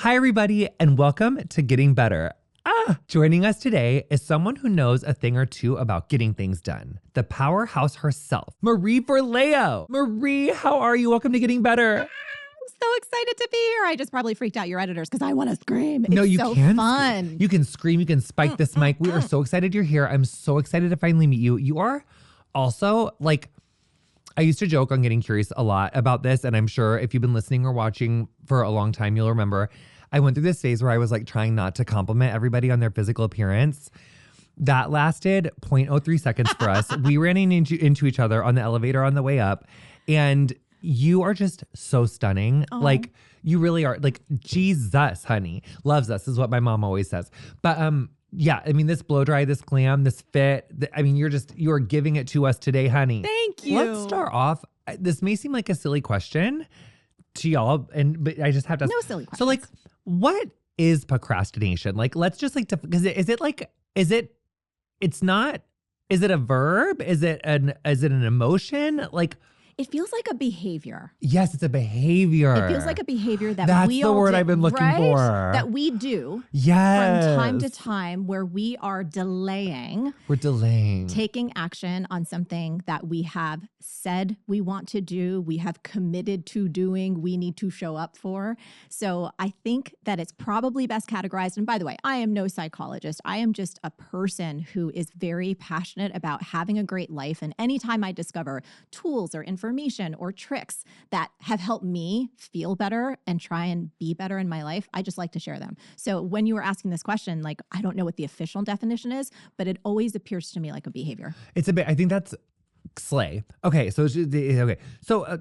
Hi, everybody, and welcome to Getting Better. Joining us today is someone who knows a thing or two about getting things done. The powerhouse herself, Marie Forleo. Marie, how are you? Welcome to Getting Better. I'm so excited to be here. I just probably freaked out your editors because I want to scream. No, it's you so can fun. scream. You can scream. You can spike this mic. We are so excited you're here. I'm so excited to finally meet you. You are also I used to joke on Getting Curious a lot about this, and I'm sure if you've been listening or watching for a long time, you'll remember I went through this phase where I was trying not to compliment everybody on their physical appearance. That lasted 0.03 seconds for us. We ran into each other on the elevator on the way up, and you are just so stunning. Oh. You really are. Jesus, honey. Loves us is what my mom always says. But yeah, I mean, this blow dry, this glam, this fit, you are giving it to us today, honey. Thank you. Let's start off. This may seem like a silly question to y'all, but I just have to ask. No silly questions. So what is procrastination? Let's just because is it a verb? Is it an emotion? It feels like a behavior. Yes, it's a behavior. It feels like a behavior that That's we the all word do, I've been looking right? for. That we do Yes. from time to time where we are delaying. We're delaying. Taking action on something that we have said we want to do, we have committed to doing, we need to show up for. So I think that it's probably best categorized. And by the way, I am no psychologist. I am just a person who is very passionate about having a great life. And anytime I discover tools or information or tricks that have helped me feel better and try and be better in my life, I just like to share them. So when you were asking this question, I don't know what the official definition is, but it always appears to me like a behavior. It's a bit, I think that's slay. Okay. So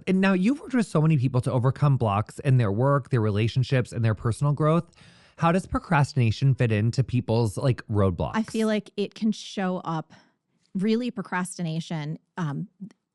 and now you've worked with so many people to overcome blocks in their work, their relationships, and their personal growth. How does procrastination fit into people's roadblocks? I feel like it can show up, really procrastination.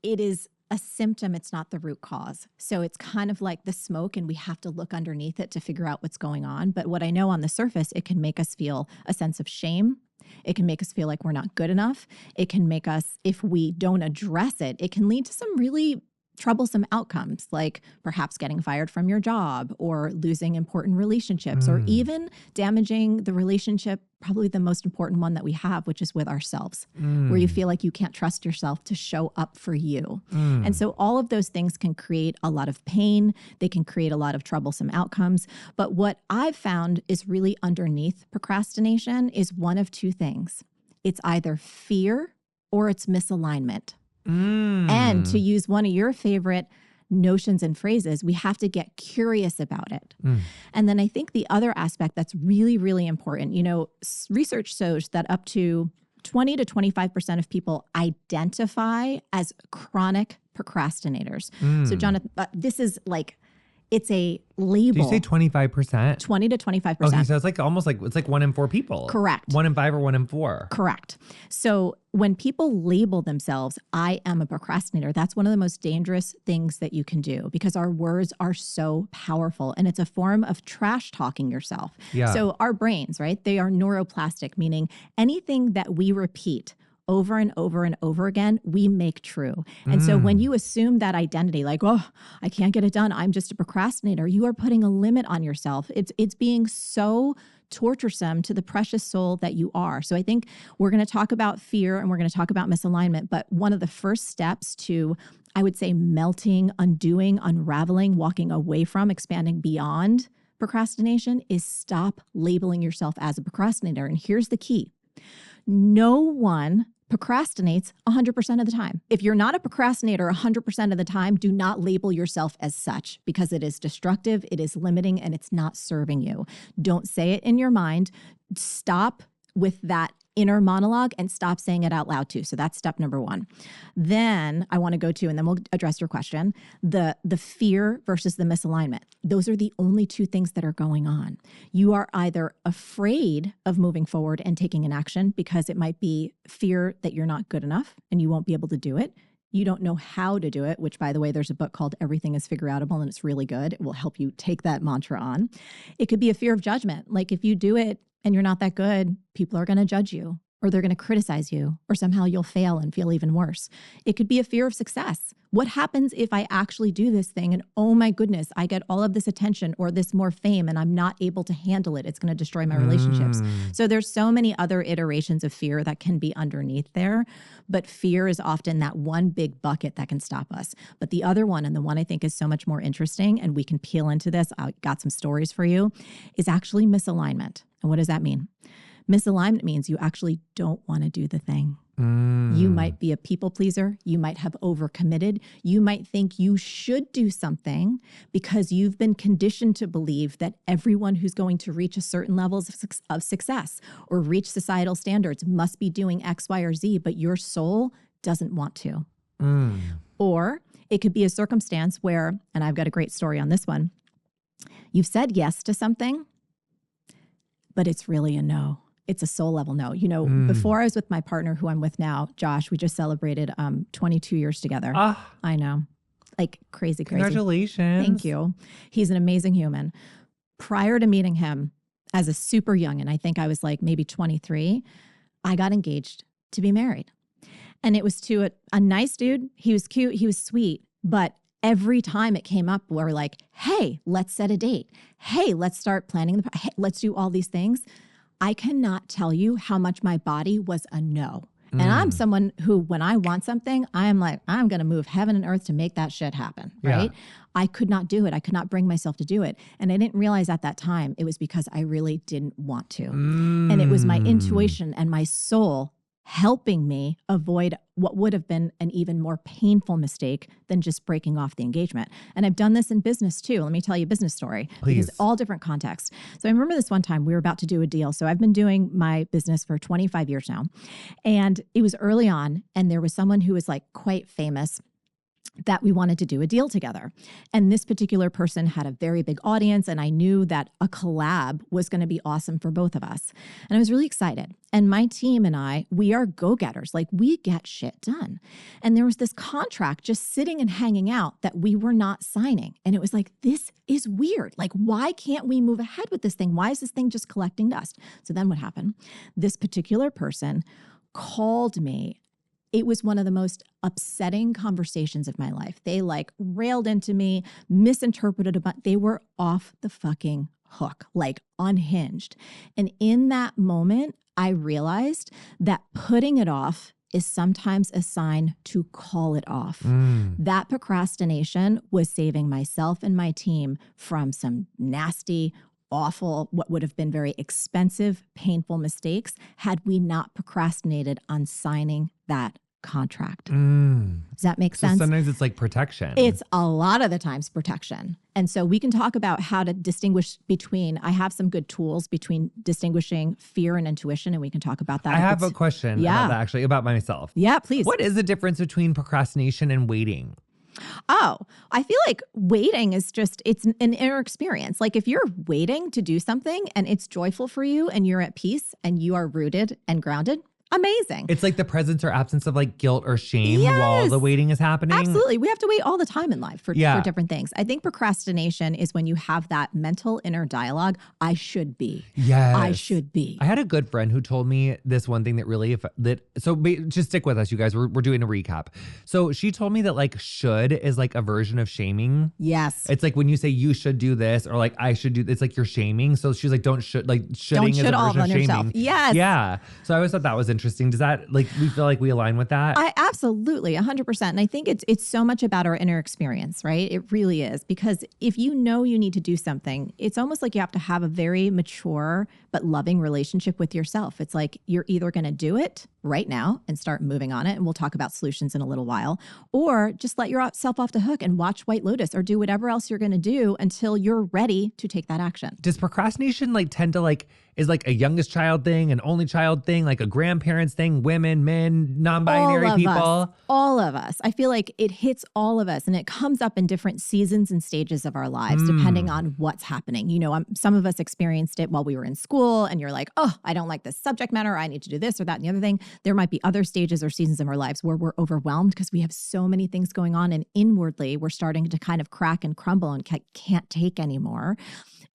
It is a symptom, it's not the root cause. So it's kind of like the smoke and we have to look underneath it to figure out what's going on. But what I know on the surface, it can make us feel a sense of shame. It can make us feel like we're not good enough. It can make us, if we don't address it, it can lead to some really troublesome outcomes, like perhaps getting fired from your job or losing important relationships or even damaging the relationship, probably the most important one that we have, which is with ourselves, where you feel like you can't trust yourself to show up for you. And so all of those things can create a lot of pain. They can create a lot of troublesome outcomes. But what I've found is really underneath procrastination is one of two things. It's either fear or it's misalignment. And to use one of your favorite notions and phrases, we have to get curious about it. And then I think the other aspect that's really, really important, research shows that up to 20 to 25% of people identify as chronic procrastinators. So Jonathan, this is it's a label. Did you say 25%? 20 to 25%. Okay, so it's almost it's 1 in 4 people. Correct. 1 in 5 or 1 in 4. Correct. So when people label themselves, I am a procrastinator, that's one of the most dangerous things that you can do because our words are so powerful and it's a form of trash talking yourself. Yeah. So our brains, right, they are neuroplastic, meaning anything that we repeat over and over and over again, we make true. And so when you assume that identity, I can't get it done, I'm just a procrastinator, you are putting a limit on yourself. It's being so torturesome to the precious soul that you are. So I think we're going to talk about fear and we're going to talk about misalignment, but one of the first steps to, I would say, melting, undoing, unraveling, walking away from, expanding beyond procrastination is stop labeling yourself as a procrastinator. And here's the key. No one procrastinates 100% of the time. If you're not a procrastinator 100% of the time, do not label yourself as such because it is destructive, it is limiting, and it's not serving you. Don't say it in your mind. Stop with that inner monologue and stop saying it out loud too. So that's step number one. Then I want to go to, and then we'll address your question, the fear versus the misalignment. Those are the only two things that are going on. You are either afraid of moving forward and taking an action because it might be fear that you're not good enough and you won't be able to do it. You don't know how to do it, which, by the way, there's a book called Everything is Figureoutable, and it's really good. It will help you take that mantra on. It could be a fear of judgment. Like if you do it and you're not that good, people are going to judge you. or they're going to criticize you, or somehow you'll fail and feel even worse. It could be a fear of success. What happens if I actually do this thing and oh my goodness, I get all of this attention or this more fame and I'm not able to handle it? It's going to destroy my relationships. So there's so many other iterations of fear that can be underneath there, but fear is often that one big bucket that can stop us. But the other one, and the one I think is so much more interesting, and we can peel into this, I got some stories for you, is actually misalignment. And what does that mean? Misalignment means you actually don't want to do the thing. You might be a people pleaser. You might have overcommitted. You might think you should do something because you've been conditioned to believe that everyone who's going to reach a certain level of success or reach societal standards must be doing X, Y, or Z, but your soul doesn't want to. Or it could be a circumstance where, and I've got a great story on this one, you've said yes to something, but it's really a no. It's a soul level no. You know, before I was with my partner who I'm with now, Josh, we just celebrated 22 years together. I know. Like crazy. Congratulations. Thank you. He's an amazing human. Prior to meeting him as a super young, and I think I was like maybe 23, I got engaged to be married. And it was to a nice dude. He was cute. He was sweet. But every time it came up, we were like, hey, let's set a date. Hey, let's start planning. Hey, let's do all these things. I cannot tell you how much my body was a no. And I'm someone who, when I want something, I'm like, I'm going to move heaven and earth to make that shit happen, right? Yeah. I could not do it. I could not bring myself to do it. And I didn't realize at that time it was because I really didn't want to. And it was my intuition and my soul helping me avoid what would have been an even more painful mistake than just breaking off the engagement. And I've done this in business too. Let me tell you a business story. Please. Because all different contexts. So I remember this one time we were about to do a deal. So I've been doing my business for 25 years now. And it was early on, and there was someone who was like quite famous that we wanted to do a deal together. And this particular person had a very big audience, and I knew that a collab was going to be awesome for both of us. And I was really excited. And my team and I, we are go-getters. Like, we get shit done. And there was this contract just sitting and hanging out that we were not signing. And it was like, this is weird. Like, why can't we move ahead with this thing? Why is this thing just collecting dust? So then what happened? This particular person called me. It was one of the most upsetting conversations of my life. They like railed into me, misinterpreted about, they were off the fucking hook, like unhinged. And in that moment, I realized that putting it off is sometimes a sign to call it off. That procrastination was saving myself and my team from some nasty, awful, what would have been very expensive, painful mistakes had we not procrastinated on signing that contract. Does that make sense? Sometimes it's like protection. It's a lot of the times protection. And so we can talk about how to distinguish between, I have some good tools between distinguishing fear and intuition, and we can talk about that. I have a question about that, actually, about myself. Yeah, please. What is the difference between procrastination and waiting? Oh, I feel like waiting is just, it's an inner experience. Like if you're waiting to do something and it's joyful for you and you're at peace and you are rooted and grounded, amazing. It's like the presence or absence of like guilt or shame while the waiting is happening. Absolutely. We have to wait all the time in life for different things. I think procrastination is when you have that mental inner dialogue. I should be. Yes. I should be. I had a good friend who told me this one thing that really, just stick with us, you guys. We're doing a recap. So she told me that like should is like a version of shaming. Yes. It's like when you say you should do this or like I should do, it's like you're shaming. So she's like, don't should, like shoulding is a version of shaming. Yourself. Yes. Yeah. So I always thought that was interesting. Does that, like, we feel like we align with that? I absolutely 100%. And I think it's so much about our inner experience, right? It really is. Because if you know you need to do something, it's almost like you have to have a very mature but loving relationship with yourself. It's like you're either going to do it right now and start moving on it, and we'll talk about solutions in a little while, or just let yourself off the hook and watch White Lotus or do whatever else you're going to do until you're ready to take that action. Does procrastination like tend to like, is like a youngest child thing, an only child thing, like a grandparents thing, women, men, non-binary people? All of us. I feel like it hits all of us, and it comes up in different seasons and stages of our lives, depending on what's happening. You know, some of us experienced it while we were in school, and you're like, oh, I don't like this subject matter. I need to do this or that and the other thing. There might be other stages or seasons of our lives where we're overwhelmed because we have so many things going on, and inwardly we're starting to kind of crack and crumble and can't take anymore.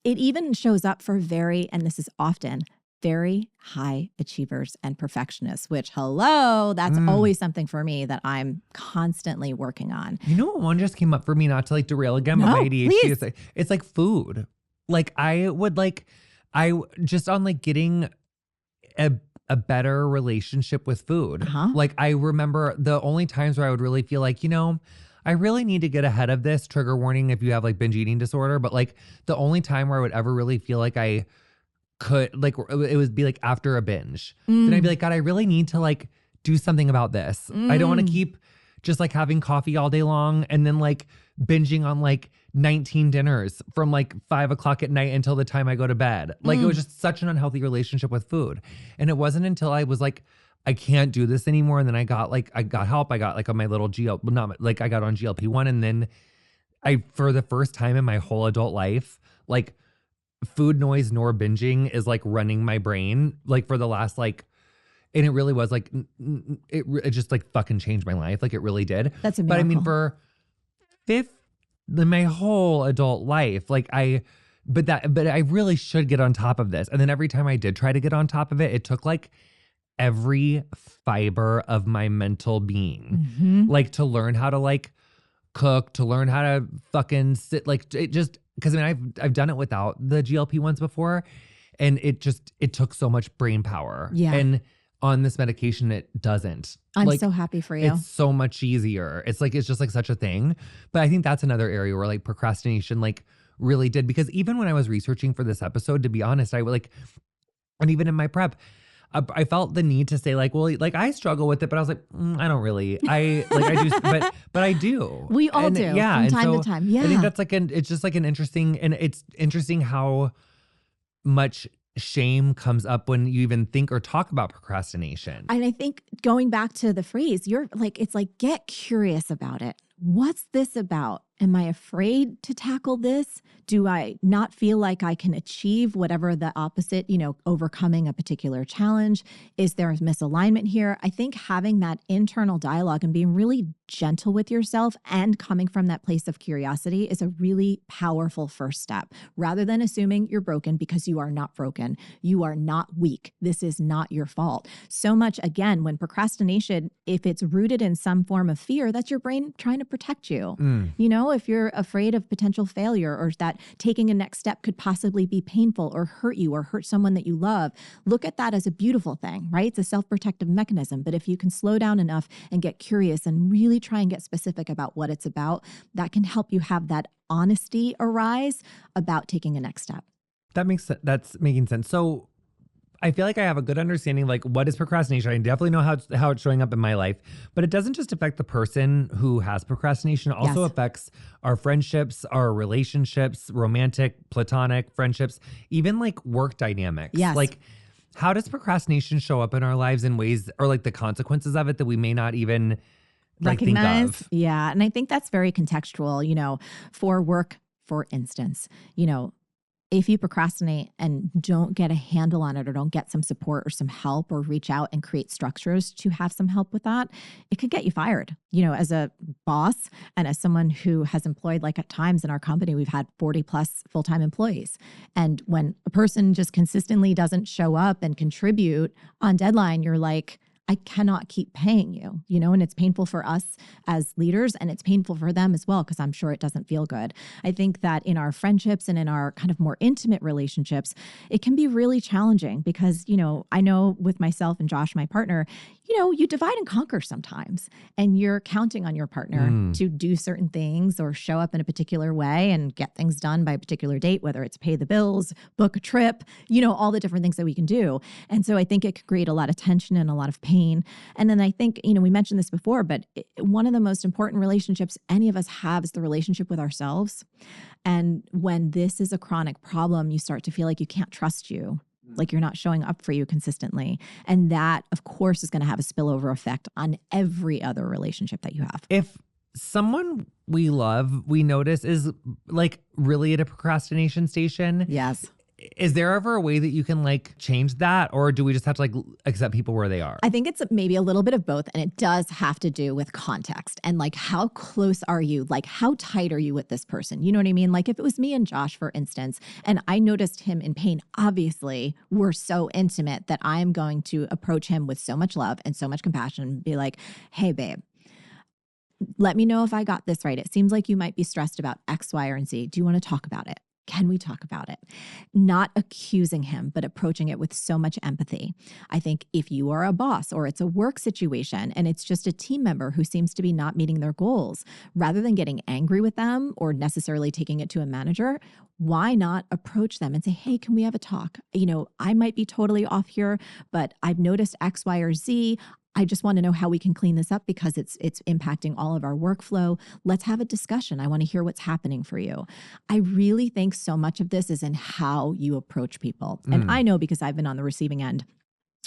It even shows up for and this is often, very high achievers and perfectionists, which, hello, that's always something for me that I'm constantly working on. You know what one just came up for me, not to like derail again, but my ADHD it's like food. Like I just on like getting a better relationship with food. Like I remember the only times where I would really feel like, I really need to get ahead of this. Trigger warning if you have like binge eating disorder. But like the only time where I would ever really feel like I could, like, it would be like after a binge. Then I'd be like, God, I really need to like do something about this. I don't want to keep just like having coffee all day long and then like binging on like 19 dinners from like 5 o'clock at night until the time I go to bed. Like it was just such an unhealthy relationship with food. And it wasn't until I was like, I can't do this anymore. And then I got help. I got like on my little I got on GLP-1. And then for the first time in my whole adult life, like food noise nor binging is like running my brain like for the last like, and it really was like, it just like fucking changed my life. Like it really did. That's a miracle. But I mean, for my whole adult life, like but I really should get on top of this. And then every time I did try to get on top of it, it took like every fiber of my mental being, like to learn how to like cook, to learn how to fucking sit, like it just, because I mean, I've done it without the GLP-1s before, and it took so much brain power. Yeah. And on this medication, it doesn't. I'm like, so happy for you. It's so much easier. It's just like such a thing. But I think that's another area where like procrastination like really did, because even when I was researching for this episode, to be honest, I would like, and even in my prep, I felt the need to say like, well, like I struggle with it, but I was like, I don't really. I do, but I do. We all do. Yeah, from time to time. Yeah, I think that's like it's just like an interesting, and it's interesting how much shame comes up when you even think or talk about procrastination. And I think going back to the phrase, it's like, get curious about it. What's this about? Am I afraid to tackle this? Do I not feel like I can achieve whatever the opposite, overcoming a particular challenge? Is there a misalignment here? I think having that internal dialogue and being really gentle with yourself and coming from that place of curiosity is a really powerful first step, rather than assuming you're broken, because you are not broken. You are not weak. This is not your fault. So much, again, when procrastination, if it's rooted in some form of fear, that's your brain trying to protect you. If you're afraid of potential failure, or that taking a next step could possibly be painful or hurt you or hurt someone that you love, look at that as a beautiful thing, right? It's a self-protective mechanism. But if you can slow down enough and get curious and really try and get specific about what it's about, that can help you have that honesty arise about taking a next step. That makes sense. That's making sense. So I feel like I have a good understanding, like what is procrastination. I definitely know how it's showing up in my life, but it doesn't just affect the person who has procrastination. It also affects our friendships, our relationships, romantic, platonic friendships, even like work dynamics. Yes. Like, how does procrastination show up in our lives in ways, or like the consequences of it that we may not even like recognize? Think of? Yeah. And I think that's very contextual, for work, for instance, if you procrastinate and don't get a handle on it, or don't get some support or some help, or reach out and create structures to have some help with that, it could get you fired. As a boss and as someone who has employed, like at times in our company, we've had 40 plus full-time employees. And when a person just consistently doesn't show up and contribute on deadline, you're like, I cannot keep paying you, and it's painful for us as leaders, and it's painful for them as well, because I'm sure it doesn't feel good. I think that in our friendships and in our kind of more intimate relationships, it can be really challenging because, I know with myself and Josh, my partner, you divide and conquer sometimes, and you're counting on your partner to do certain things or show up in a particular way and get things done by a particular date, whether it's pay the bills, book a trip, all the different things that we can do. And so I think it could create a lot of tension and a lot of pain. And then I think, we mentioned this before, but one of the most important relationships any of us have is the relationship with ourselves. And when this is a chronic problem, you start to feel like you can't trust you. Like you're not showing up for you consistently. And that, of course, is going to have a spillover effect on every other relationship that you have. If someone we love, we notice is like really at a procrastination station. Yes. is there ever a way that you can like change that, or do we just have to like accept people where they are? I think it's maybe a little bit of both, and it does have to do with context and like how close are you? Like how tight are you with this person? You know what I mean? Like if it was me and Josh, for instance, and I noticed him in pain, obviously we're so intimate that I'm going to approach him with so much love and so much compassion and be like, hey, babe, let me know if I got this right. It seems like you might be stressed about X, Y, or Z. Do you want to talk about it? Can we talk about it? Not accusing him, but approaching it with so much empathy. I think if you are a boss or it's a work situation and it's just a team member who seems to be not meeting their goals, rather than getting angry with them or necessarily taking it to a manager, why not approach them and say, hey, can we have a talk? You know, I might be totally off here, but I've noticed X, Y, or Z. I just want to know how we can clean this up because it's impacting all of our workflow. Let's have a discussion. I want to hear what's happening for you. I really think so much of this is in how you approach people. And I know because I've been on the receiving end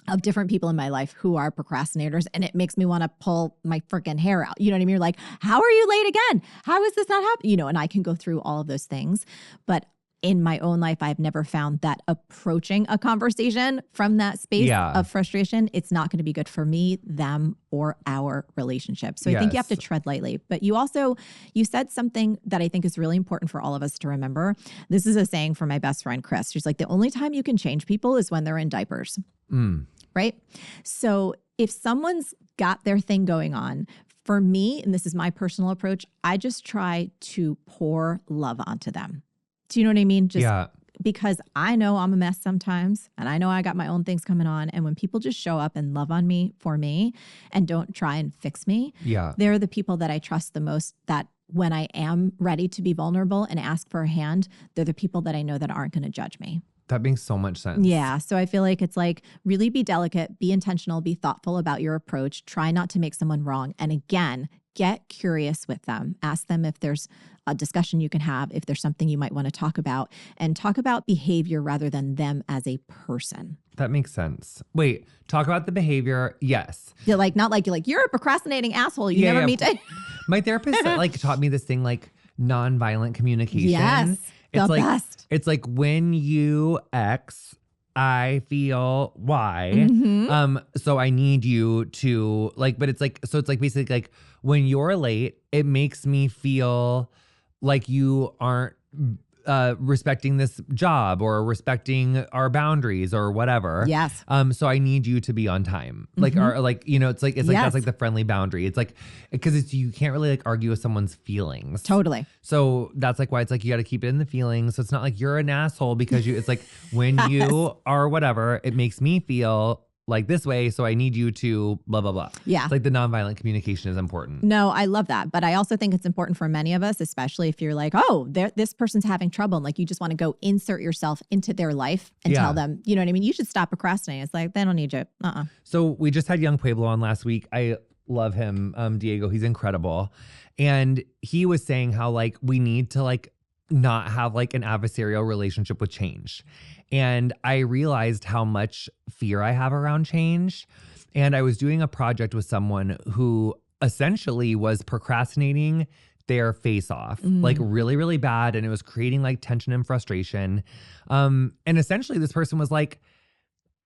of different people in my life who are procrastinators, and it makes me want to pull my freaking hair out. You know what I mean? You're like, how are you late again? How is this not happening? You know, and I can go through all of those things. But in my own life, I've never found that approaching a conversation from that space of frustration, it's not going to be good for me, them, or our relationship. So I think you have to tread lightly. But you said something that I think is really important for all of us to remember. This is a saying from my best friend, Chris. She's like, the only time you can change people is when they're in diapers. Right? So if someone's got their thing going on, for me, and this is my personal approach, I just try to pour love onto them. Do you know what I mean? Just because I know I'm a mess sometimes, and I know I got my own things coming on. And when people just show up and love on me for me and don't try and fix me, they're the people that I trust the most, that when I am ready to be vulnerable and ask for a hand, they're the people that I know that aren't going to judge me. That makes so much sense. Yeah. So I feel like it's like really be delicate, be intentional, be thoughtful about your approach. Try not to make someone wrong. And again, get curious with them. Ask them if there's a discussion you can have, if there's something you might want to talk about, and talk about behavior rather than them as a person. That makes sense. Wait, talk about the behavior. Yes. You're like, not like you're a procrastinating asshole. You never meet. My therapist like taught me this thing like nonviolent communication. Yes. It's the best. It's like when you X, I feel Y. So I need you to like, but it's like, so it's like basically like when you're late, it makes me feel like you aren't respecting this job or respecting our boundaries or whatever. Yes. So I need you to be on time. Like, or like, you know, it's like that's like the friendly boundary. It's like, because you can't really like argue with someone's feelings. Totally. So that's like why it's like you got to keep it in the feelings. So it's not like you're an asshole because it's like when you are whatever, it makes me feel like this way, so I need you to blah, blah, blah. Yeah. It's like the nonviolent communication is important. No, I love that. But I also think it's important for many of us, especially if you're like, oh, this person's having trouble. And like, you just want to go insert yourself into their life and tell them, you know what I mean? You should stop procrastinating. It's like, they don't need you. So we just had Young Pueblo on last week. I love him, Diego. He's incredible. And he was saying how like we need to like not have like an adversarial relationship with change. And I realized how much fear I have around change. And I was doing a project with someone who essentially was procrastinating their face off, like really, really bad. And it was creating like tension and frustration. And essentially this person was like,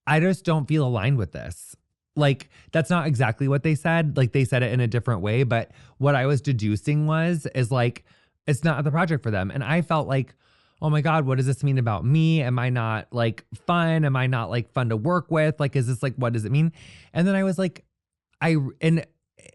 I just don't feel aligned with this. Like, that's not exactly what they said. Like they said it in a different way. But what I was deducing is like, it's not the project for them. And I felt like, oh my God, what does this mean about me? Am I not like fun? Am I not like fun to work with? Like, is this like, what does it mean? And then I was like, and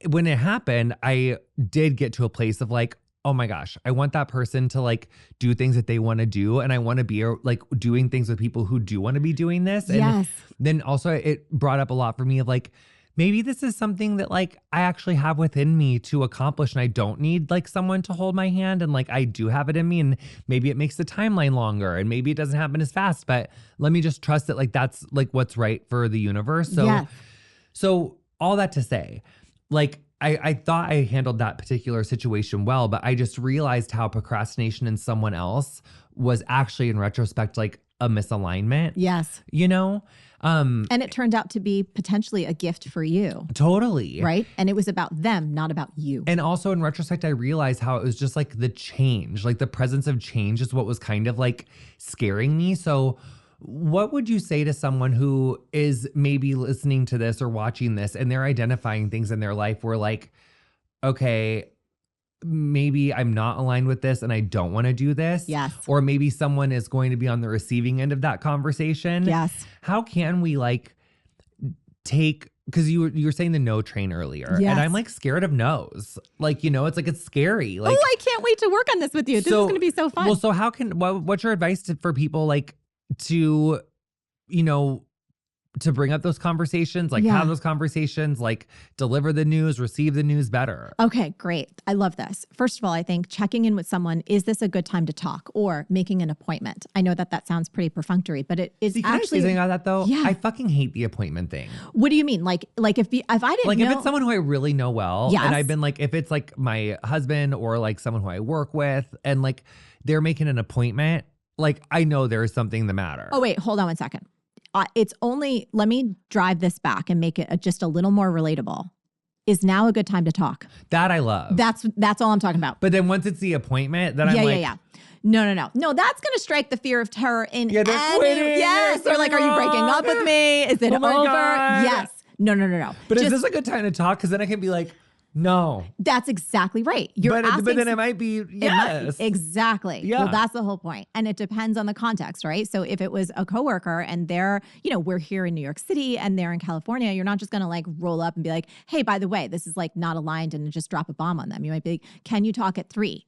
when it happened, I did get to a place of like, oh my gosh, I want that person to like do things that they want to do. And I want to be like doing things with people who do want to be doing this. And then also it brought up a lot for me of like, maybe this is something that like I actually have within me to accomplish and I don't need like someone to hold my hand, and like I do have it in me, and maybe it makes the timeline longer and maybe it doesn't happen as fast, but let me just trust that like that's like what's right for the universe. So all that to say, like I thought I handled that particular situation well, but I just realized how procrastination in someone else was actually in retrospect like a misalignment. Yes. You know? And it turned out to be potentially a gift for you. Totally. Right? And it was about them, not about you. And also in retrospect, I realized how it was just like the change, like the presence of change is what was kind of like scaring me. So what would you say to someone who is maybe listening to this or watching this and they're identifying things in their life where like, okay, maybe I'm not aligned with this and I don't want to do this. Yes. Or maybe someone is going to be on the receiving end of that conversation. Yes. How can we like take, because you were saying the no train earlier. Yes. And I'm like scared of no's. Like, you know, it's like, it's scary. Like, I can't wait to work on this with you. This is going to be so fun. Well, so how can, what's your advice for people like to, you know, to bring up those conversations, like have those conversations, like deliver the news, receive the news better? Okay, great. I love this. First of all, I think checking in with someone, is this a good time to talk, or making an appointment? I know that sounds pretty perfunctory, but it is Can actually. I say something about that though? Yeah. I fucking hate the appointment thing. What do you mean? Like if I didn't like know, if it's someone who I really know well, Yes. and I've been like, if it's like my husband or like someone who I work with, and like they're making an appointment, like I know there is something the matter. Oh wait, hold on one second. It's only, let me drive this back and make it just a little more relatable. Is now a good time to talk? That I love. That's all I'm talking about. But then once it's the appointment, then I'm like, No, that's going to strike the fear of terror in they're quitting. Yes. Or like, are you breaking up with me? Is it over? God. Yes. No. But is this a good time to talk? Because then I can be like, no. That's exactly right. But then it might be yes. Exactly. Yeah. Well, that's the whole point. And it depends on the context, right? So if it was a coworker and they're, we're here in New York City and they're in California, you're not just going to like roll up and be like, hey, by the way, this is like not aligned, and just drop a bomb on them. You might be like, can you talk at 3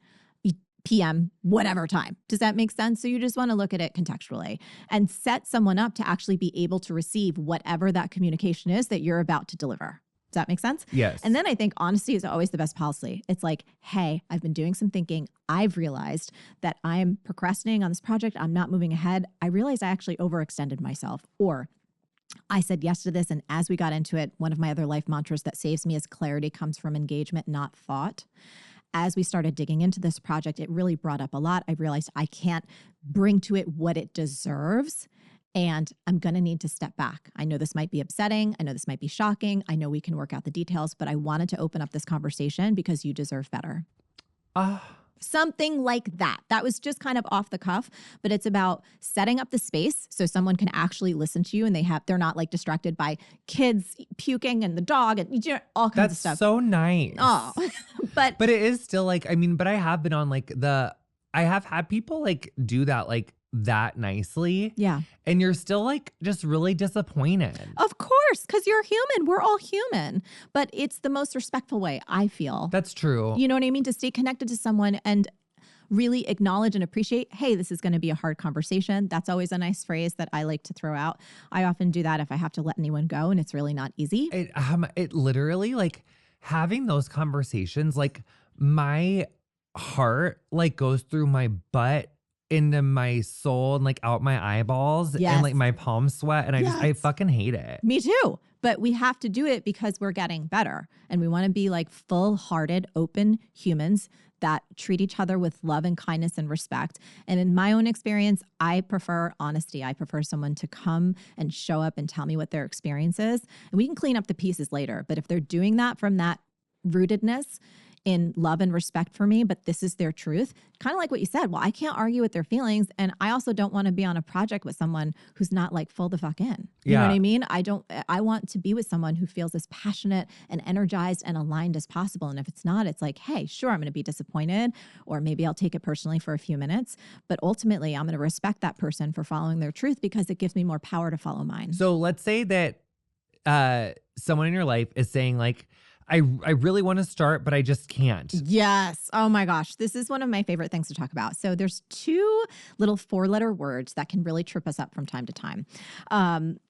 p.m., whatever time? Does that make sense? So you just want to look at it contextually and set someone up to actually be able to receive whatever that communication is that you're about to deliver. Does that make sense? Yes. And then I think honesty is always the best policy. It's like, hey, I've been doing some thinking. I've realized that I'm procrastinating on this project. I'm not moving ahead. I realized I actually overextended myself. Or I said yes to this, and as we got into it, one of my other life mantras that saves me is clarity comes from engagement, not thought. As we started digging into this project, it really brought up a lot. I realized I can't bring to it what it deserves. And I'm going to need to step back. I know this might be upsetting. I know this might be shocking. I know we can work out the details, but I wanted to open up this conversation because you deserve better. Something like that. That was just kind of off the cuff, but it's about setting up the space so someone can actually listen to you and they're not like distracted by kids puking and the dog and all kinds of stuff. That's so nice. Oh, but it is still like, but I have been on like I have had people like do that like that nicely. Yeah. And you're still like just really disappointed. Of course, because you're human. We're all human. But it's the most respectful way, I feel. That's true. You know what I mean? To stay connected to someone and really acknowledge and appreciate, hey, this is going to be a hard conversation. That's always a nice phrase that I like to throw out. I often do that if I have to let anyone go, and it's really not easy. It literally, like, having those conversations, like, my heart like goes through my butt into my soul and like out my eyeballs. Yes. And like my palms sweat, and I fucking hate it. Me too. But we have to do it because we're getting better, and we want to be like full-hearted, open humans that treat each other with love and kindness and respect. And in my own experience, I prefer honesty. I prefer someone to come and show up and tell me what their experience is. And we can clean up the pieces later. But if they're doing that from that rootedness in love and respect for me, but this is their truth, kind of like what you said, well, I can't argue with their feelings. And I also don't want to be on a project with someone who's not like full the fuck in. You know what I mean? I want to be with someone who feels as passionate and energized and aligned as possible. And if it's not, it's like, hey, sure, I'm going to be disappointed, or maybe I'll take it personally for a few minutes. But ultimately, I'm going to respect that person for following their truth because it gives me more power to follow mine. So let's say that someone in your life is saying like, I really want to start, but I just can't. Yes. Oh my gosh. This is one of my favorite things to talk about. So there's 2 little 4-letter words that can really trip us up from time to time. And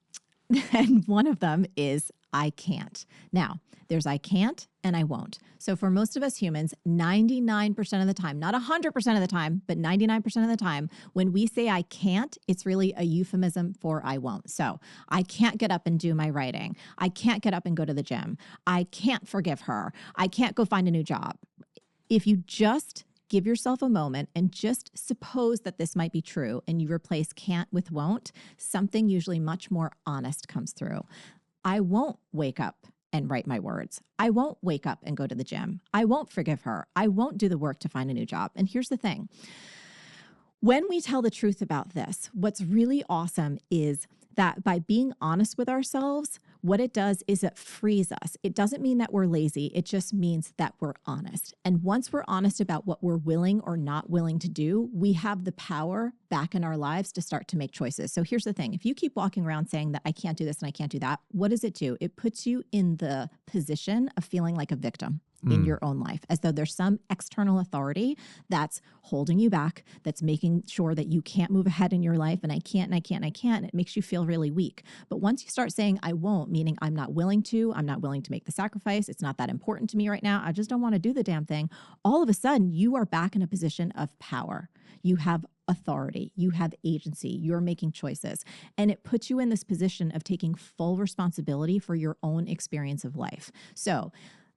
one of them is I can't. Now, there's I can't and I won't. So for most of us humans, 99% of the time, not 100% of the time, but 99% of the time, when we say I can't, it's really a euphemism for I won't. So I can't get up and do my writing. I can't get up and go to the gym. I can't forgive her. I can't go find a new job. If you just give yourself a moment and just suppose that this might be true and you replace can't with won't, something usually much more honest comes through. I won't wake up and write my words. I won't wake up and go to the gym. I won't forgive her. I won't do the work to find a new job. And here's the thing. When we tell the truth about this, what's really awesome is that by being honest with ourselves, what it does is it frees us. It doesn't mean that we're lazy. It just means that we're honest. And once we're honest about what we're willing or not willing to do, we have the power back in our lives to start to make choices. So here's the thing. If you keep walking around saying that I can't do this and I can't do that, what does it do? It puts you in the position of feeling like a victim in your own life, as though there's some external authority that's holding you back, that's making sure that you can't move ahead in your life, and I can't, and I can't, and I can't. It makes you feel really weak. But once you start saying I won't, meaning I'm not willing to make the sacrifice, it's not that important to me right now, I just don't want to do the damn thing, all of a sudden you are back in a position of power. You have authority, you have agency, you're making choices. And it puts you in this position of taking full responsibility for your own experience of life. So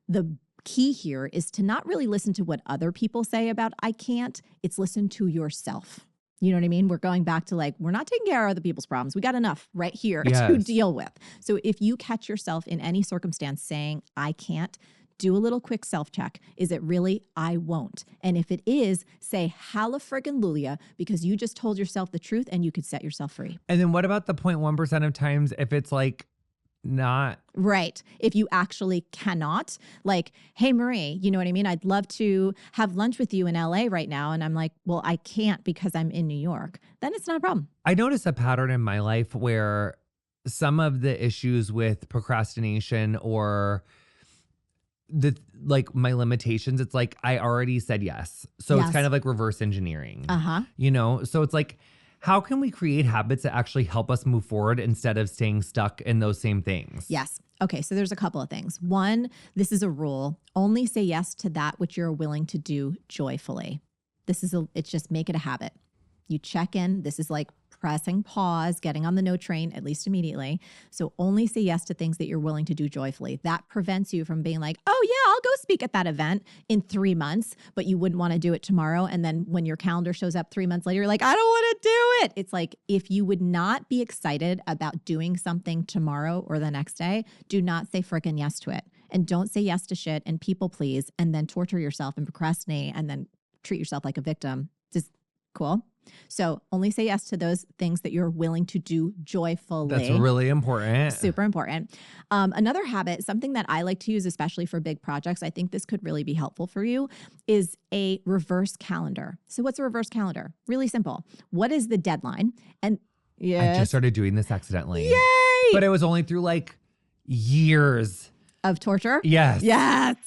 the key here is to not really listen to what other people say about I can't, it's listen to yourself. You know what I mean? We're going back to like, we're not taking care of other people's problems. We got enough right here to deal with. So if you catch yourself in any circumstance saying I can't, do a little quick self-check. Is it really I won't? And if it is, say hallelujah, because you just told yourself the truth and you could set yourself free. And then what about the 0.1% of times if it's like not right? If you actually cannot, like, hey, Marie, you know what I mean? I'd love to have lunch with you in LA right now. And I'm like, well, I can't because I'm in New York. Then it's not a problem. I notice a pattern in my life where some of the issues with procrastination or the like my limitations, it's like I already said yes. So it's kind of like reverse engineering. You know, so it's like, how can we create habits that actually help us move forward instead of staying stuck in those same things? Yes. Okay, so there's a couple of things. One, this is a rule. Only say yes to that which you're willing to do joyfully. It's just make it a habit. You check in. This is like pressing pause, getting on the no train, at least immediately. So only say yes to things that you're willing to do joyfully. That prevents you from being like, oh yeah, I'll go speak at that event in 3 months, but you wouldn't want to do it tomorrow. And then when your calendar shows up 3 months later, you're like, I don't want to do it. It's like, if you would not be excited about doing something tomorrow or the next day, do not say frickin' yes to it. And don't say yes to shit and people please and then torture yourself and procrastinate and then treat yourself like a victim. Just cool. So only say yes to those things that you're willing to do joyfully. That's really important. Super important. Another habit, something that I like to use, especially for big projects, I think this could really be helpful for you, is a reverse calendar. So what's a reverse calendar? Really simple. What is the deadline? And I just started doing this accidentally. Yay! But it was only through like years of torture? Yes. Yes.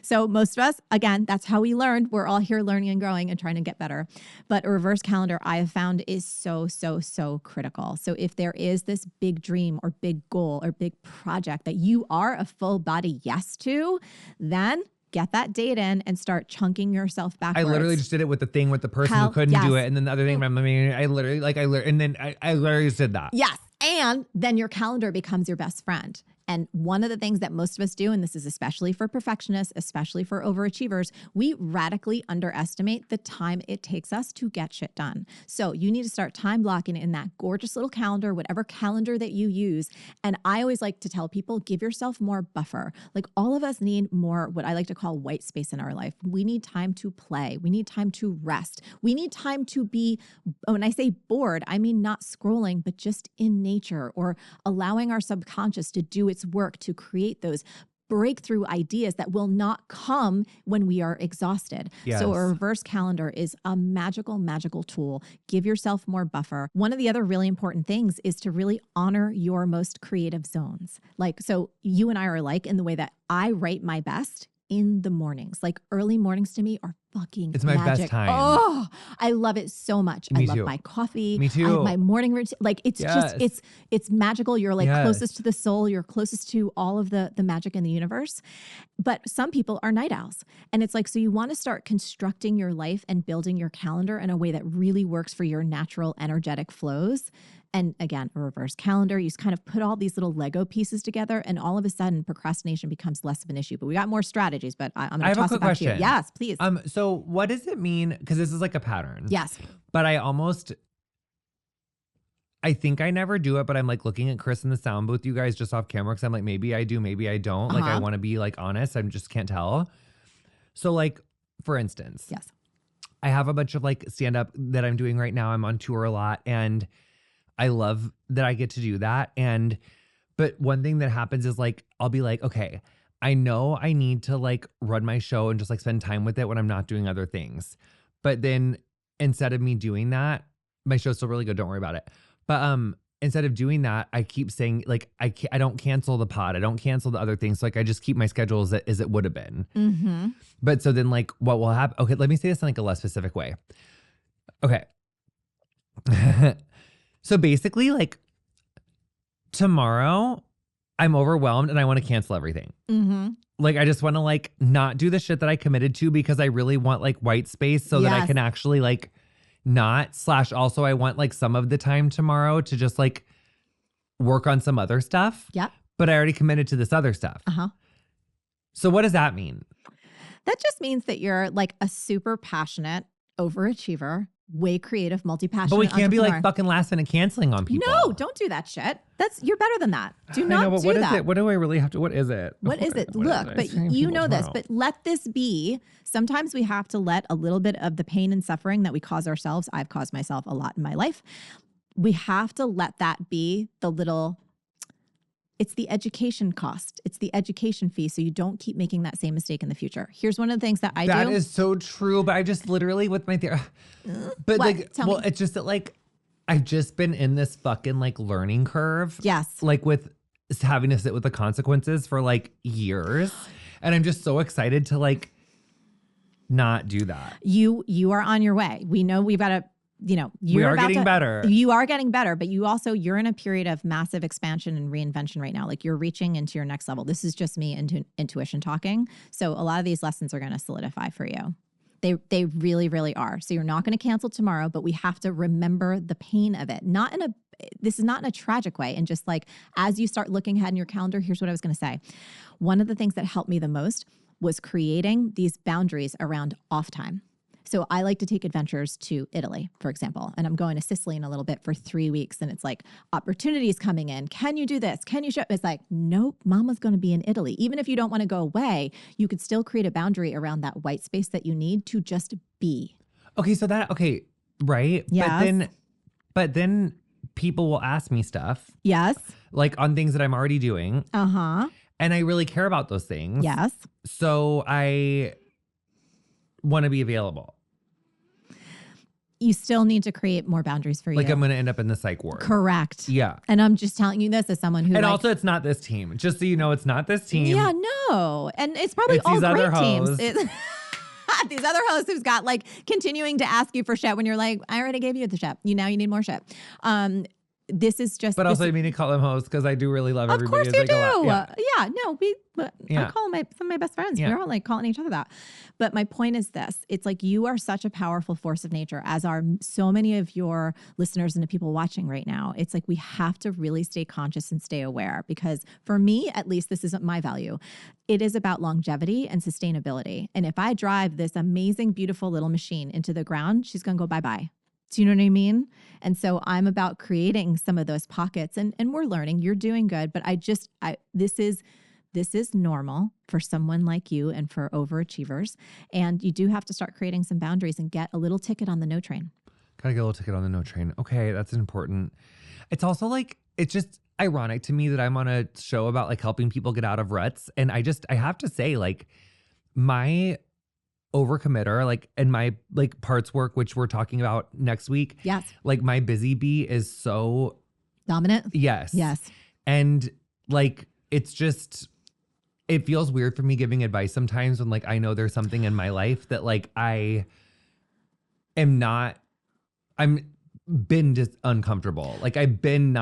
So most of us, again, that's how we learned. We're all here learning and growing and trying to get better. But a reverse calendar I have found is so, so, so critical. So if there is this big dream or big goal or big project that you are a full body yes to, then get that date in and start chunking yourself backwards. I literally just did it with the thing with the person who couldn't do it. And then the other thing, I literally just did that. Yes. And then your calendar becomes your best friend. And one of the things that most of us do, and this is especially for perfectionists, especially for overachievers, we radically underestimate the time it takes us to get shit done. So you need to start time blocking in that gorgeous little calendar, whatever calendar that you use. And I always like to tell people, give yourself more buffer. Like all of us need more, what I like to call white space in our life. We need time to play. We need time to rest. We need time to be, when I say bored, I mean not scrolling, but just in nature or allowing our subconscious to do its work to create those breakthrough ideas that will not come when we are exhausted. Yes. So a reverse calendar is a magical, magical tool. Give yourself more buffer. One of the other really important things is to really honor your most creative zones. Like, so you and I are alike in the way that I write my best in the mornings. Like early mornings to me are fucking It's my magic. best time. Oh, I love it so much. Me I love too. my coffee. Me too. I have my morning routine. Like it's Yes. just, it's magical. You're like Yes. closest to the soul. You're closest to all of the magic in the universe. But some people are night owls. And it's like, so you want to start constructing your life and building your calendar in a way that really works for your natural energetic flows. And again, a reverse calendar, you just kind of put all these little Lego pieces together and all of a sudden procrastination becomes less of an issue. But we got more strategies, but I'm going to toss it back to you. Yes, please. So So what does it mean? Because this is like a pattern. Yes. But I think I never do it, but I'm like looking at Chris in the sound booth, you guys, just off camera, because I'm like, maybe I do, maybe I don't. Like, I want to be like honest. I just can't tell. So like, for instance, Yes. I have a bunch of like stand-up that I'm doing right now. I'm on tour a lot and I love that I get to do that. But one thing that happens is like, I'll be like, okay, I know I need to like run my show and just like spend time with it when I'm not doing other things. But then instead of me doing that, my show's still really good. Don't worry about it. But instead of doing that, I keep saying like, I don't cancel the pod. I don't cancel the other things. So like, I just keep my schedule as it would have been. Mm-hmm. But so then like what will happen? Okay, let me say this in like a less specific way. Okay. So basically like tomorrow I'm overwhelmed and I want to cancel everything. Mm-hmm. Like I just want to like not do the shit that I committed to because I really want like white space so that I can actually like not / also I want like some of the time tomorrow to just like work on some other stuff. Yep. But I already committed to this other stuff. Uh-huh. So what does that mean? That just means that you're like a super passionate overachiever, way creative, multi-passionate. But we can't be like fucking last minute canceling on people. No, don't do that shit. You're better than that. Do not do what that. Is it? What do I really have to? What is it? What is it? Look, but you know this, but let this be. Sometimes we have to let a little bit of the pain and suffering that we cause ourselves. I've caused myself a lot in my life. We have to let that be it's the education cost. It's the education fee. So you don't keep making that same mistake in the future. Here's one of the things that I do. That is so true. But I just literally with my theory. But what? like, Tell me. it's just that like, I've just been in this fucking like learning curve. Yes. Like with having to sit with the consequences for like years. And I'm just so excited to like not do that. You are on your way. We know we've got to, we are getting better. You are getting better, but you're in a period of massive expansion and reinvention right now. Like you're reaching into your next level. This is just me intuition talking. So a lot of these lessons are going to solidify for you. They really, really are. So you're not going to cancel tomorrow, but we have to remember the pain of it. This is not in a tragic way. And just like, as you start looking ahead in your calendar, here's what I was going to say. One of the things that helped me the most was creating these boundaries around off time. So I like to take adventures to Italy, for example, and I'm going to Sicily in a little bit for 3 weeks. And it's like opportunities coming in. Can you do this? Can you show? It's like, nope, mama's going to be in Italy. Even if you don't want to go away, you could still create a boundary around that white space that you need to just be. Okay. So right. Yes. But then people will ask me stuff. Yes. Like on things that I'm already doing. Uh-huh. And I really care about those things. Yes. So I want to be available. You still need to create more boundaries for you. Like I'm going to end up in the psych ward. Correct. Yeah. And I'm just telling you this as someone who. And also, it's not this team. Just so you know, it's not this team. Yeah, no. And it's probably all great teams. These other hosts who's got like continuing to ask you for shit when you're like, I already gave you the shit. Now you need more shit. This is just. But also, I mean to call them hosts because I do really love everybody. Of course you do. Yeah. No, I call them some of my best friends. Yeah. We're all like calling each other that. But my point is this. It's like you are such a powerful force of nature, as are so many of your listeners and the people watching right now. It's like we have to really stay conscious and stay aware because for me, at least, this isn't my value. It is about longevity and sustainability. And if I drive this amazing, beautiful little machine into the ground, she's going to go bye-bye. Do you know what I mean? And so I'm about creating some of those pockets and we're learning. You're doing good, but this is normal for someone like you and for overachievers. And you do have to start creating some boundaries and get a little ticket on the no train. Gotta get a little ticket on the no train. Okay, that's important. It's also like, it's just ironic to me that I'm on a show about like helping people get out of ruts. And I have to say like my overcommitter, like, and my like parts work, which we're talking about next week. Yes. Like my busy bee is so dominant. Yes. Yes. And like, it's just, it feels weird for me giving advice sometimes when like, I know there's something in my life that like I'm been just uncomfortable. Like I've been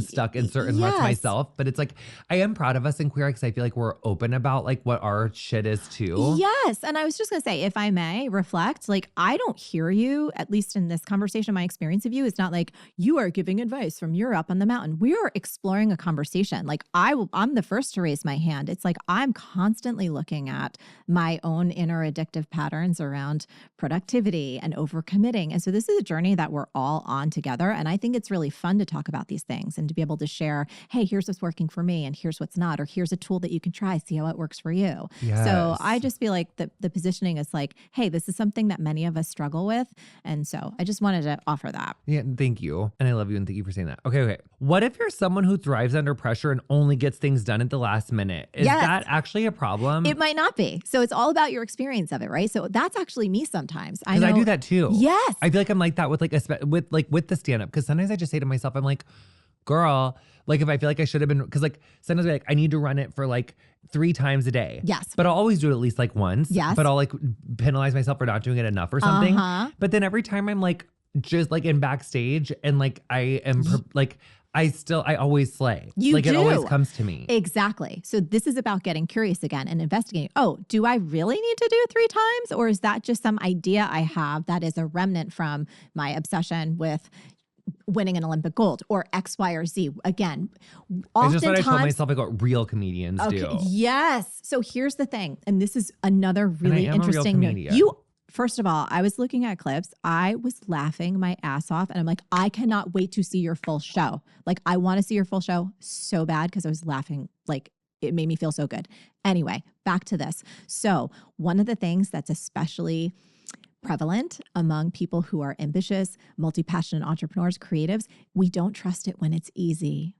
stuck in certain ruts myself, but it's like, I am proud of us in Queer because I feel like we're open about like what our shit is too. Yes. And I was just going to say, if I may reflect, like, I don't hear you, at least in this conversation, my experience of you is not like you are giving advice from you're up on the mountain. We are exploring a conversation. Like I'm the first to raise my hand. It's like, I'm constantly looking at my own inner addictive patterns around productivity and overcommitting. And so this is a journey that we're all on together. And I think it's really fun to talk about these things and to be able to share, hey, here's what's working for me and here's what's not, or here's a tool that you can try, see how it works for you. Yes. So I just feel like the positioning is like, hey, this is something that many of us struggle with. And so I just wanted to offer that. Yeah, thank you. And I love you and thank you for saying that. Okay. What if you're someone who thrives under pressure and only gets things done at the last minute? Is that actually a problem? It might not be. So it's all about your experience of it, right? So that's actually me sometimes. Because I do that too. Yes. I feel like I'm like that with with the stand-up. Because sometimes I just say to myself, I'm like, girl, like if I feel like I should have been, because like sometimes I'm like, I need to run it for like 3 times a day. Yes. But I'll always do it at least like once. Yes. But I'll like penalize myself for not doing it enough or something. But then every time I'm like, just like in backstage and like I am like, I always slay. It always comes to me. Exactly. So this is about getting curious again and investigating. Oh, do I really need to do it 3 times? Or is that just some idea I have that is a remnant from my obsession with winning an Olympic gold or X, Y, or Z? Again, I just what I told myself, like what real comedians do. Yes. So here's the thing. And this is another really interesting note. First of all, I was looking at clips. I was laughing my ass off. And I'm like, I cannot wait to see your full show. Like, I want to see your full show so bad because I was laughing. Like, it made me feel so good. Anyway, back to this. So one of the things that's especially prevalent among people who are ambitious, multi-passionate entrepreneurs, creatives, we don't trust it when it's easy.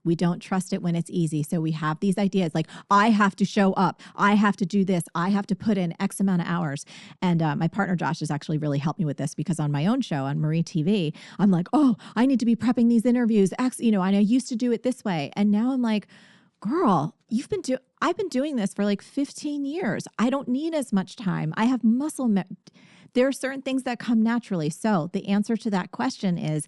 We don't trust it when it's easy. So we have these ideas like, I have to show up. I have to do this. I have to put in X amount of hours. And my partner, Josh, has actually really helped me with this because on my own show on MarieTV, I'm like, oh, I need to be prepping these interviews. And I used to do it this way. And now I'm like, girl, I've been doing this for like 15 years. I don't need as much time. I have there are certain things that come naturally. So the answer to that question is,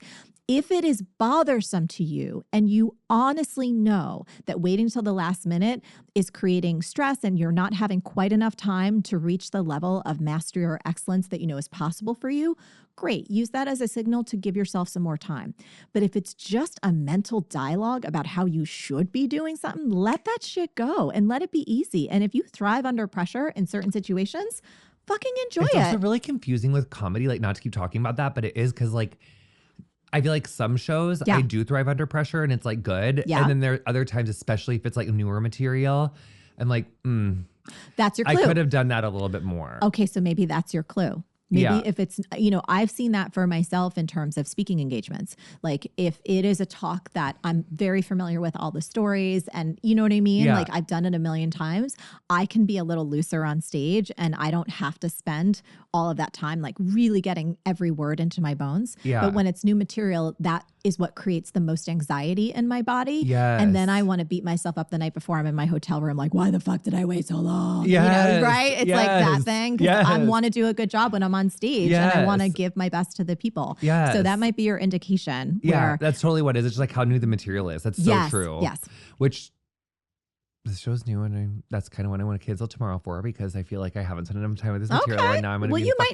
if it is bothersome to you and you honestly know that waiting till the last minute is creating stress and you're not having quite enough time to reach the level of mastery or excellence that you know is possible for you, great. Use that as a signal to give yourself some more time. But if it's just a mental dialogue about how you should be doing something, let that shit go and let it be easy. And if you thrive under pressure in certain situations, fucking enjoy it. It's also really confusing with comedy, like not to keep talking about that, but it is because like, I feel like some shows I do thrive under pressure and it's like good. Yeah. And then there are other times, especially if it's like newer material, I'm like, that's your clue. I could have done that a little bit more. Okay, so maybe that's your clue. Maybe if it's, I've seen that for myself in terms of speaking engagements. Like if it is a talk that I'm very familiar with all the stories and you know what I mean? Yeah. Like I've done it a million times, I can be a little looser on stage and I don't have to spend all of that time like really getting every word into my bones. Yeah. But when it's new material, that is what creates the most anxiety in my body. Yes. And then I want to beat myself up the night before I'm in my hotel room. Like, why the fuck did I wait so long? Yes. Right? It's like that thing. Because I want to do a good job when I'm on stage and I want to give my best to the people. Yes. So that might be your indication. Yeah, that's totally what it is. It's just like how new the material is. That's so true. Yes. Which the show's new and that's kind of what I want to cancel tomorrow for because I feel like I haven't spent enough time with this material and now I'm going to be you might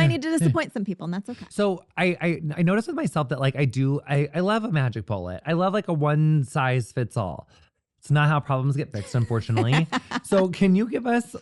need to disappoint some people and that's okay. So I noticed with myself that like I love a magic bullet. I love like a one size fits all. It's not how problems get fixed, unfortunately. So can you give us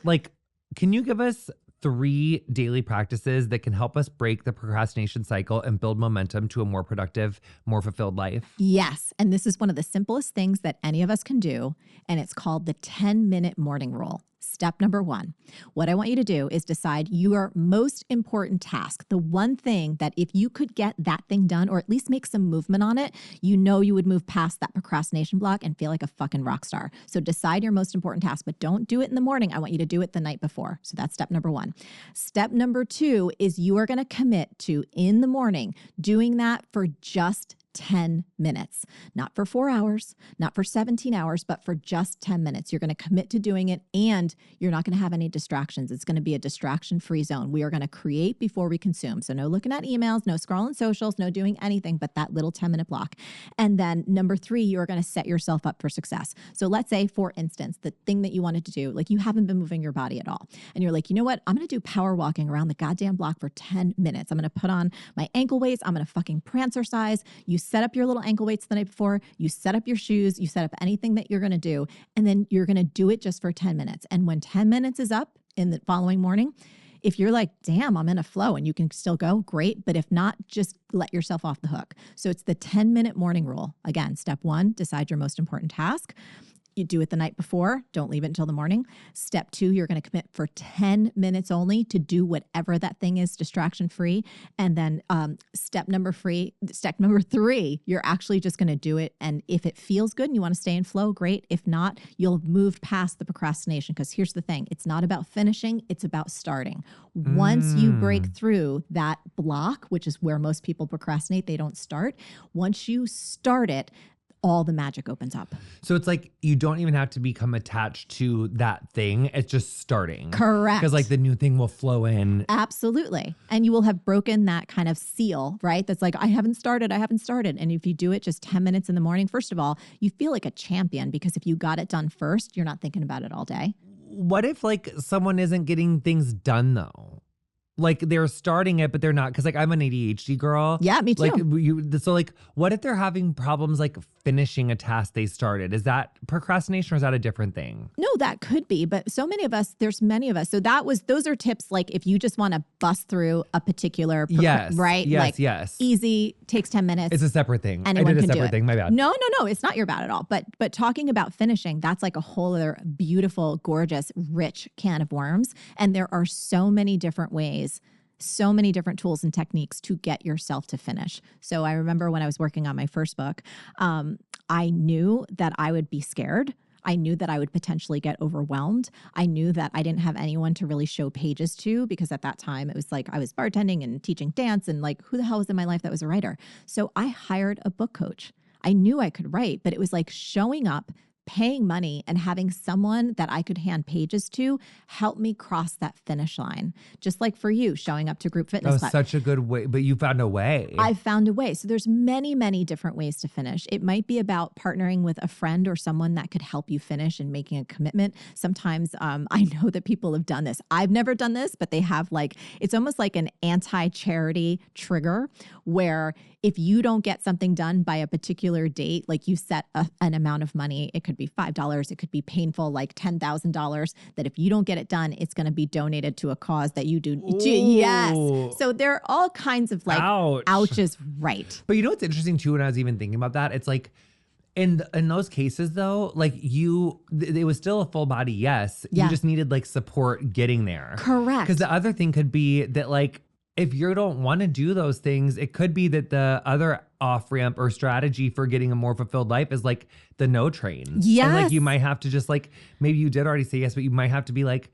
3 daily practices that can help us break the procrastination cycle and build momentum to a more productive, more fulfilled life? Yes. And this is one of the simplest things that any of us can do. And it's called the 10-minute morning rule. Step number 1, what I want you to do is decide your most important task, the one thing that if you could get that thing done or at least make some movement on it, you would move past that procrastination block and feel like a fucking rock star. So decide your most important task, but don't do it in the morning. I want you to do it the night before. So that's step number 1. Step number 2 is you are going to commit to in the morning doing that for just 10 minutes, not for 4 hours, not for 17 hours, but for just 10 minutes. You're going to commit to doing it and you're not going to have any distractions. It's going to be a distraction-free zone. We are going to create before we consume. So no looking at emails, no scrolling socials, no doing anything but that little 10-minute block. And then number 3, you're going to set yourself up for success. So let's say, for instance, the thing that you wanted to do, like you haven't been moving your body at all. And you're like, you know what? I'm going to do power walking around the goddamn block for 10 minutes. I'm going to put on my ankle weights. I'm going to fucking prancercise. You set up your little ankle weights the night before. You set up your shoes. You set up anything that you're going to do. And then you're going to do it just for 10 minutes. And when 10 minutes is up in the following morning, if you're like, damn, I'm in a flow and you can still go, great. But if not, just let yourself off the hook. So it's the 10-minute morning rule. Again, step 1, decide your most important task. You do it the night before. Don't leave it until the morning. Step 2, you're going to commit for 10 minutes only to do whatever that thing is, distraction free. And then step number 3, you're actually just going to do it. And if it feels good and you want to stay in flow, great. If not, you'll move past the procrastination. Because here's the thing. It's not about finishing. It's about starting. Once you break through that block, which is where most people procrastinate, they don't start. Once you start it, all the magic opens up. So it's like you don't even have to become attached to that thing. It's just starting. Correct. Because like the new thing will flow in. Absolutely. And you will have broken that kind of seal, right? That's like, I haven't started. And if you do it just 10 minutes in the morning, first of all, you feel like a champion because if you got it done first, you're not thinking about it all day. What if like someone isn't getting things done though? Like they're starting it, but they're not. Cause like I'm an ADHD girl. Yeah, me too. So like, what if they're having problems like finishing a task they started? Is that procrastination or is that a different thing? No, that could be. But so many of us, there's many of us. So those are tips. Like if you just want to bust through a particular, right? Yes, like, yes. Easy, takes 10 minutes. It's a separate thing. Anyone I did can a separate do it. thing. My bad. No, it's not your bad at all. But talking about finishing, that's like a whole other beautiful, gorgeous, rich can of worms. And there are so many different ways, so many different tools and techniques to get yourself to finish. So I remember when I was working on my first book, I knew that I would be scared. I knew that I would potentially get overwhelmed. I knew that I didn't have anyone to really show pages to because at that time it was like I was bartending and teaching dance and like who the hell was in my life that was a writer? So I hired a book coach. I knew I could write, but it was like showing up, paying money and having someone that I could hand pages to help me cross that finish line. Just like for you, showing up to group fitness. That was such a good way, but you found a way. I found a way. So there's many, many different ways to finish. It might be about partnering with a friend or someone that could help you finish and making a commitment. Sometimes I know that people have done this. I've never done this, but they have it's almost like an anti-charity trigger where if you don't get something done by a particular date, like you set an amount of money, it could be $5, it could be painful, like $10,000, that if you don't get it done, it's going to be donated to a cause that you do. Ooh. Yes. So there are all kinds of ouches, right. But you know what's interesting too, when I was even thinking about that, it's like, in those cases though, like it was still a full body yes. Yeah. You just needed like support getting there. Correct. Because the other thing could be that like, if you don't want to do those things, it could be that the other off ramp or strategy for getting a more fulfilled life is like the no train. Yes. And like you might have to just like, maybe you did already say yes, but you might have to be like,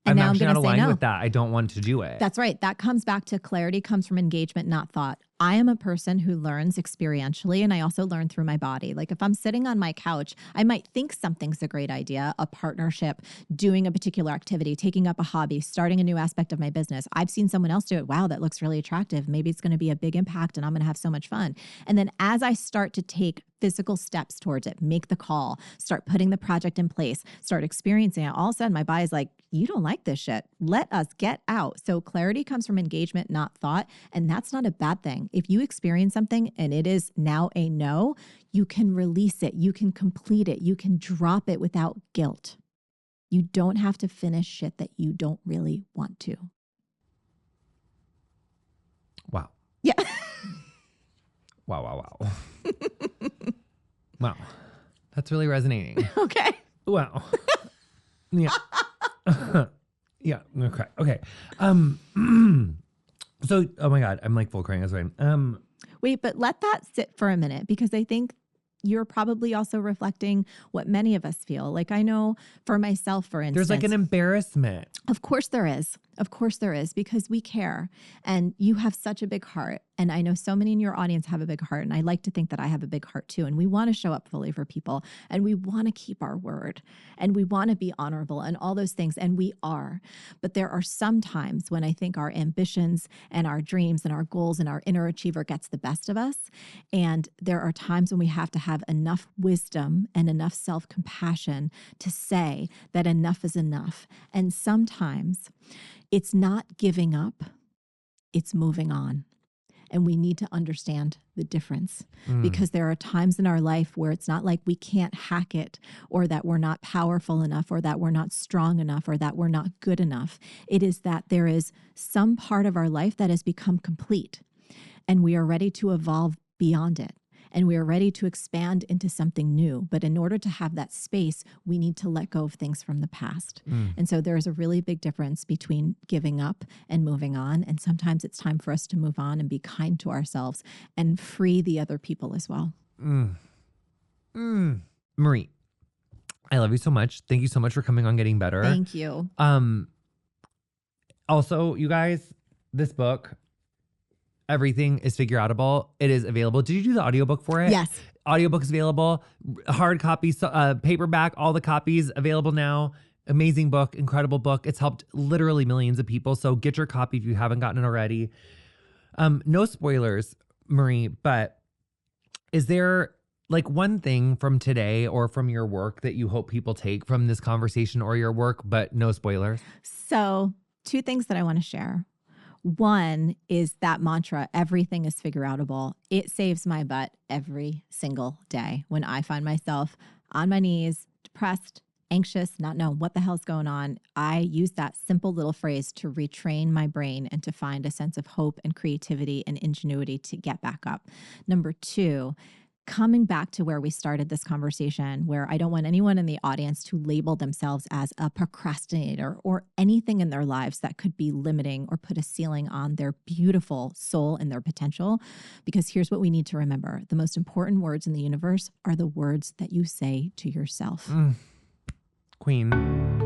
And I'm now actually I'm not gonna say aligned no. with that. I don't want to do it. That's right. That comes back to clarity comes from engagement, not thought. I am a person who learns experientially, and I also learn through my body. Like if I'm sitting on my couch, I might think something's a great idea, a partnership, doing a particular activity, taking up a hobby, starting a new aspect of my business. I've seen someone else do it. Wow, that looks really attractive. Maybe it's going to be a big impact and I'm going to have so much fun. And then as I start to take physical steps towards it, make the call, start putting the project in place, start experiencing it, all of a sudden my body's like, you don't like this shit. Let us get out. So clarity comes from engagement, not thought. And that's not a bad thing. If you experience something and it is now a no, you can release it. You can complete it. You can drop it without guilt. You don't have to finish shit that you don't really want to. Wow. Yeah. Wow. Wow. That's really resonating. Okay. Wow. Yeah. Yeah. Okay. So, oh my God, I'm like full crying. That's fine. Wait, but let that sit for a minute because I think you're probably also reflecting what many of us feel. Like I know for myself, for instance. There's like an embarrassment. Of course there is. Of course there is, because we care and you have such a big heart. And I know so many in your audience have a big heart. And I like to think that I have a big heart too. And we want to show up fully for people and we want to keep our word and we want to be honorable and all those things. And we are. But there are some times when I think our ambitions and our dreams and our goals and our inner achiever gets the best of us. And there are times when we have to have enough wisdom and enough self-compassion to say that enough is enough. And sometimes it's not giving up, it's moving on. And we need to understand the difference because there are times in our life where it's not like we can't hack it or that we're not powerful enough or that we're not strong enough or that we're not good enough. It is that there is some part of our life that has become complete and we are ready to evolve beyond it. And we are ready to expand into something new. But in order to have that space, we need to let go of things from the past. And so there is a really big difference between giving up and moving on. And sometimes it's time for us to move on and be kind to ourselves and free the other people as well. Marie, I love you so much. Thank you so much for coming on Getting Better. Thank you. Also, you guys, this book, Everything is Figureoutable. It is available. Did you do the audiobook for it? Yes. Audiobook is available. Hard copies, paperback, all the copies available now. Amazing book, incredible book. It's helped literally millions of people. So get your copy if you haven't gotten it already. No spoilers, Marie, but is there like one thing from today or from your work that you hope people take from this conversation or your work, but no spoilers? So 2 things that I want to share. One is that mantra, everything is figureoutable. It saves my butt every single day when I find myself on my knees, depressed, anxious, not knowing what the hell's going on. I use that simple little phrase to retrain my brain and to find a sense of hope and creativity and ingenuity to get back up. Number 2, coming back to where we started this conversation, where I don't want anyone in the audience to label themselves as a procrastinator or anything in their lives that could be limiting or put a ceiling on their beautiful soul and their potential. Because here's what we need to remember. The most important words in the universe are the words that you say to yourself. Queen.